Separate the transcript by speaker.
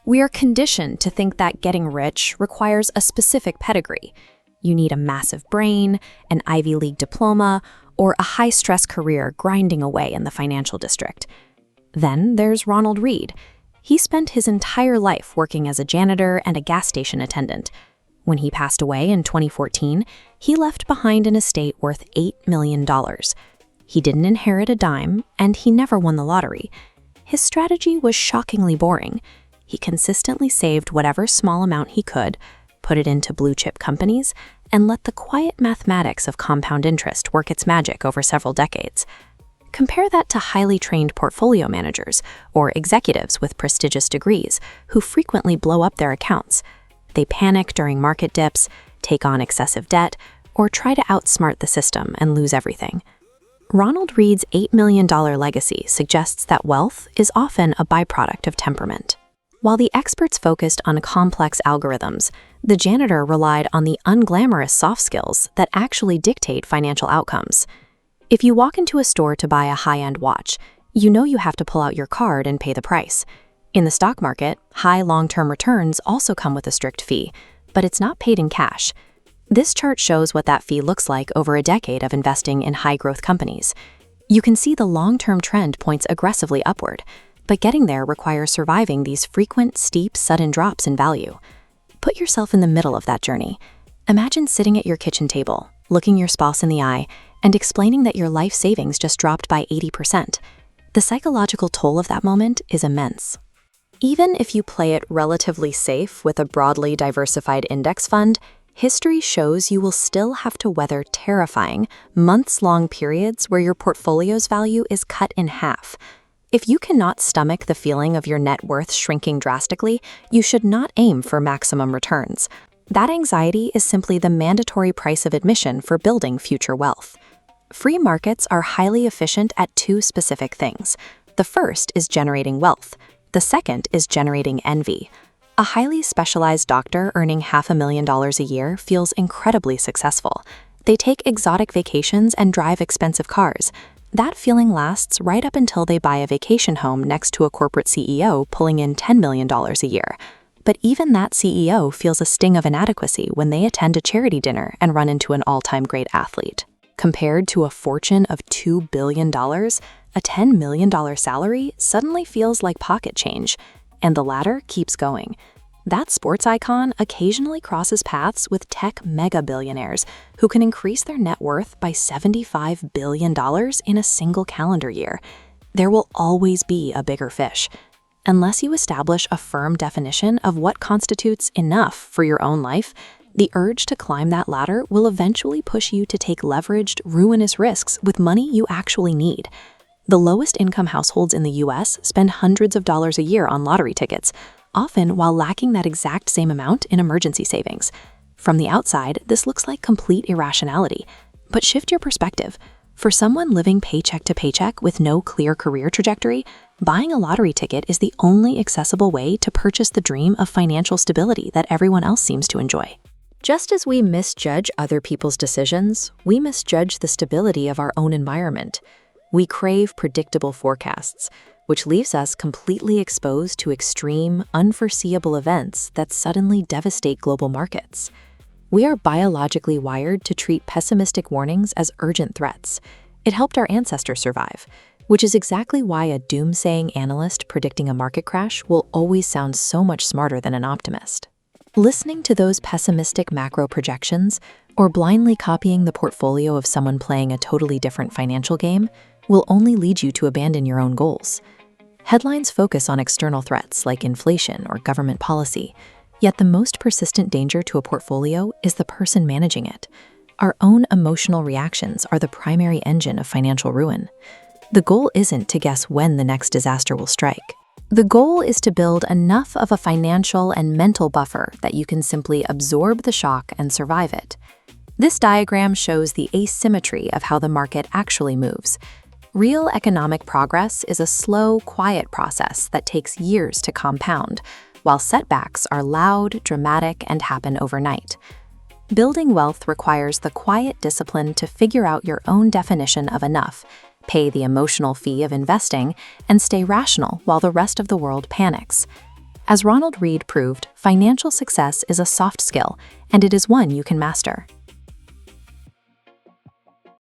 Speaker 1: We are conditioned to think that getting rich requires a specific pedigree. You need a massive brain, an Ivy League diploma, or a high-stress career grinding away in the financial district. Then there's Ronald Read. He spent his entire life working as a janitor and a gas station attendant. When he passed away in 2014, he left behind an estate worth $8 million. He didn't inherit a dime, and he never won the lottery. His strategy was shockingly boring. He consistently saved whatever small amount he could, put it into blue-chip companies, and let the quiet mathematics of compound interest work its magic over several decades. Compare that to highly trained portfolio managers or executives with prestigious degrees who frequently blow up their accounts. They panic during market dips, take on excessive debt, or try to outsmart the system and lose everything. Ronald Read's $8 million legacy suggests that wealth is often a byproduct of temperament. While the experts focused on complex algorithms, the janitor relied on the unglamorous soft skills that actually dictate financial outcomes. If you walk into a store to buy a high-end watch, you know you have to pull out your card and pay the price. In the stock market, high long-term returns also come with a strict fee, but it's not paid in cash. This chart shows what that fee looks like over a decade of investing in high-growth companies. You can see the long-term trend points aggressively upward, but getting there requires surviving these frequent, steep, sudden drops in value. Put yourself in the middle of that journey. Imagine sitting at your kitchen table, looking your spouse in the eye, and explaining that your life savings just dropped by 80%. The psychological toll of that moment is immense. Even if you play it relatively safe with a broadly diversified index fund, history shows you will still have to weather terrifying, months-long periods where your portfolio's value is cut in half. If you cannot stomach the feeling of your net worth shrinking drastically, you should not aim for maximum returns. That anxiety is simply the mandatory price of admission for building future wealth. Free markets are highly efficient at two specific things. The first is generating wealth. The second is generating envy. A highly specialized doctor earning $500,000 a year feels incredibly successful. They take exotic vacations and drive expensive cars. That feeling lasts right up until they buy a vacation home next to a corporate CEO pulling in $10 million a year. But even that CEO feels a sting of inadequacy when they attend a charity dinner and run into an all-time great athlete. Compared to a fortune of $2 billion, a $10 million salary suddenly feels like pocket change, and the ladder keeps going. That sports icon occasionally crosses paths with tech mega-billionaires who can increase their net worth by $75 billion in a single calendar year. There will always be a bigger fish. Unless you establish a firm definition of what constitutes enough for your own life, the urge to climb that ladder will eventually push you to take leveraged, ruinous risks with money you actually need. The lowest income households in the US spend hundreds of dollars a year on lottery tickets, often while lacking that exact same amount in emergency savings. From the outside, this looks like complete irrationality. But shift your perspective. For someone living paycheck to paycheck with no clear career trajectory, buying a lottery ticket is the only accessible way to purchase the dream of financial stability that everyone else seems to enjoy. Just as we misjudge other people's decisions, we misjudge the stability of our own environment. We crave predictable forecasts, which leaves us completely exposed to extreme, unforeseeable events that suddenly devastate global markets. We are biologically wired to treat pessimistic warnings as urgent threats. It helped our ancestors survive, which is exactly why a doomsaying analyst predicting a market crash will always sound so much smarter than an optimist. Listening to those pessimistic macro projections, or blindly copying the portfolio of someone playing a totally different financial game, will only lead you to abandon your own goals. Headlines focus on external threats like inflation or government policy, yet the most persistent danger to a portfolio is the person managing it. Our own emotional reactions are the primary engine of financial ruin. The goal isn't to guess when the next disaster will strike. The goal is to build enough of a financial and mental buffer that you can simply absorb the shock and survive it. This diagram shows the asymmetry of how the market actually moves. Real economic progress is a slow, quiet process that takes years to compound, while setbacks are loud, dramatic, and happen overnight. Building wealth requires the quiet discipline to figure out your own definition of enough, pay the emotional fee of investing, and stay rational while the rest of the world panics. As Ronald Read proved, financial success is a soft skill, and it is one you can master.